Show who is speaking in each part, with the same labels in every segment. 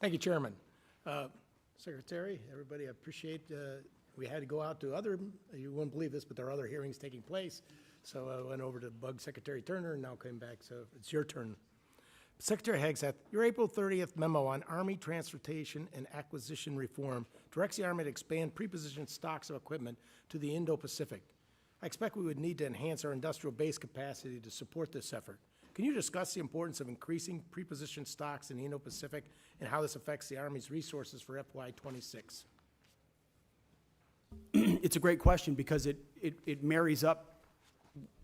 Speaker 1: Thank you, Chairman. Secretary, everybody, I appreciate we had to go out to other, you wouldn't believe this, but there are other hearings taking place. So I went over to bug Secretary Turner and now came back, so it's your turn. Secretary Hegseth, your April 30th memo on Army transportation and acquisition reform directs the Army to expand prepositioned stocks of equipment to the Indo-Pacific. I expect we would need to enhance our industrial base capacity to support this effort. Can you discuss the importance of increasing prepositioned stocks in the Indo-Pacific and how this affects the Army's resources for FY26?
Speaker 2: It's a great question because it marries up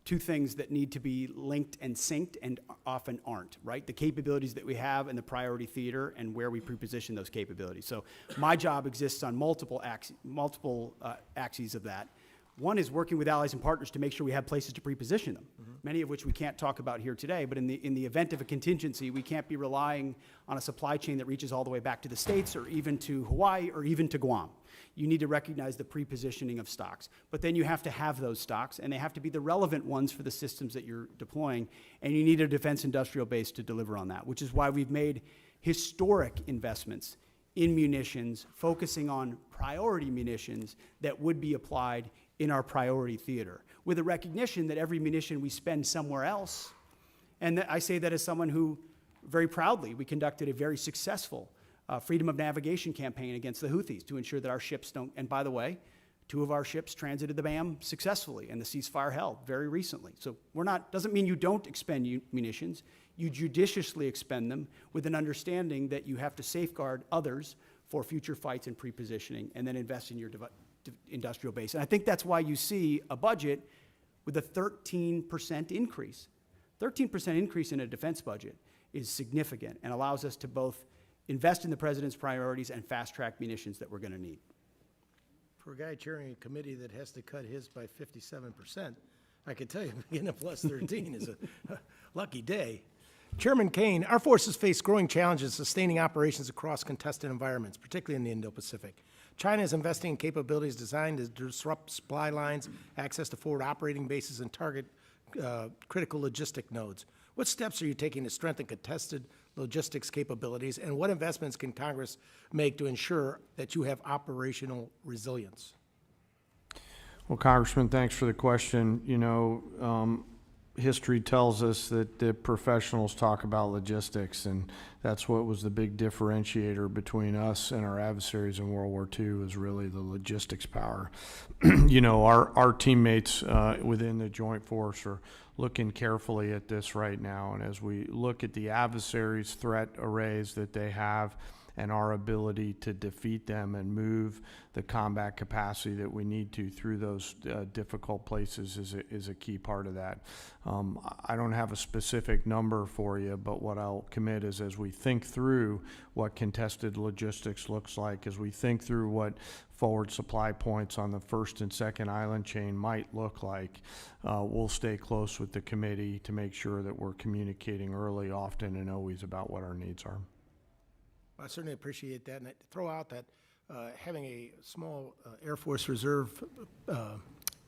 Speaker 2: two things that need to be linked and synced and often aren't, right? The capabilities that we have in the priority theater and where we preposition those capabilities. So my job exists on multiple axes of that. One is working with allies and partners to make sure we have places to preposition them, many of which we can't talk about here today, but in the event of a contingency, we can't be relying on a supply chain that reaches all the way back to the States or even to Hawaii or even to Guam. You need to recognize the prepositioning of stocks. But then you have to have those stocks, and they have to be the relevant ones for the systems that you're deploying, and you need a defense industrial base to deliver on that, which is why we've made historic investments in munitions, focusing on priority munitions that would be applied in our priority theater, with a recognition that every munition we spend somewhere else, and I say that as someone who, very proudly, we conducted a very successful freedom of navigation campaign against the Houthis to ensure that our ships don't, and by the way, 2 of our ships transited the BAM successfully and the ceasefire held very recently. So doesn't mean you don't expend munitions, you judiciously expend them with an understanding that you have to safeguard others for future fights and prepositioning and then invest in your industrial base. And I think that's why you see a budget with a 13% increase. 13% increase in a defense budget is significant and allows us to both invest in the president's priorities and fast-track munitions that we're going to need.
Speaker 1: For a guy chairing a committee that has to cut his by 57%, I can tell you getting a plus 13 is a lucky day. Chairman Kane, our forces face growing challenges sustaining operations across contested environments, particularly in the Indo-Pacific. China is investing in capabilities designed to disrupt supply lines, access to forward operating bases, and target critical logistic nodes. What steps are you taking to strengthen contested logistics capabilities, and what investments can Congress make to ensure that you have operational resilience?
Speaker 3: Well, Congressman, thanks for the question. You know, history tells us that the professionals talk about logistics, and that's what was the big differentiator between us and our adversaries in World War II, is really the logistics power. You know, our teammates within the Joint Force are looking carefully at this right now, and as we look at the adversaries' threat arrays that they have and our ability to defeat them and move the combat capacity that we need to through those difficult places is a key part of that. I don't have a specific number for you, but what I'll commit is, as we think through what contested logistics looks like, as we think through what forward supply points on the first and second island chain might look like, we'll stay close with the committee to make sure that we're communicating early, often, and always about what our needs are.
Speaker 1: I certainly appreciate that, and I throw out that having a small Air Force Reserve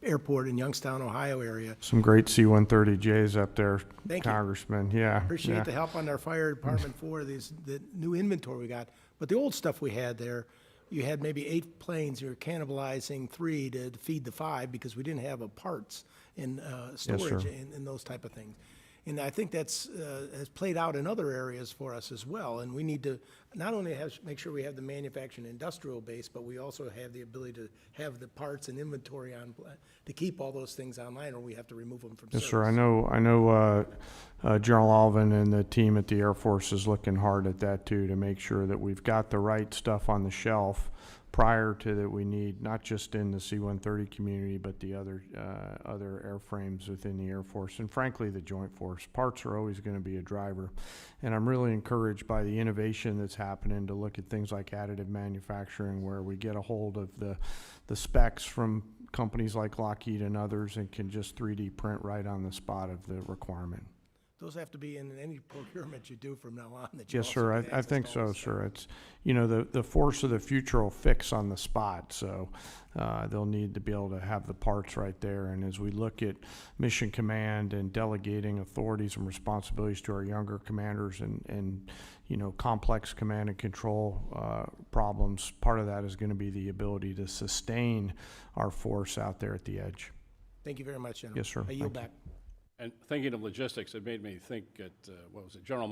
Speaker 1: airport in Youngstown, Ohio area.
Speaker 3: Some great C-130Js up there,
Speaker 1: Thank
Speaker 3: Congressman.
Speaker 1: You.
Speaker 3: Yeah.
Speaker 1: Appreciate the help on our fire department for the new inventory we got. But the old stuff we had there, you had maybe 8 planes. You were cannibalizing 3 to feed the 5 because we didn't have parts in storage and those type of things. And I think that's has played out in other areas for us as well. And we need to not only make sure we have the manufacturing industrial base, but we also have the ability to have the parts and inventory on to keep all those things online, or we have to remove them from service.
Speaker 3: Yes, sir. I know General Alvin and the team at the Air Force is looking hard at that too, to make sure that we've got the right stuff on the shelf prior to that we need, not just in the C-130 community, but the other airframes within the Air Force, and frankly the Joint Force. Parts are always going to be a driver, and I'm really encouraged by the innovation that's happening to look at things like additive manufacturing, where we get a hold of the specs from companies like Lockheed and others and can just 3D print right on the spot of the requirement.
Speaker 1: Those have to be in any procurement you do from now on, that you
Speaker 3: Yes,
Speaker 1: also
Speaker 3: sir,
Speaker 1: get
Speaker 3: I
Speaker 1: access
Speaker 3: think
Speaker 1: to all
Speaker 3: so,
Speaker 1: this stuff.
Speaker 3: sir. It's, you know, the force of the future will fix on the spot, so they'll need to be able to have the parts right there. And as we look at mission command and delegating authorities and responsibilities to our younger commanders and you know, complex command and control problems, part of that is going to be the ability to sustain our force out there at the edge.
Speaker 1: Thank you very much, gentlemen.
Speaker 3: Yes, sir.
Speaker 1: I yield
Speaker 3: Thank you.
Speaker 1: back.
Speaker 4: And thinking of logistics, it made me think at, what was it, General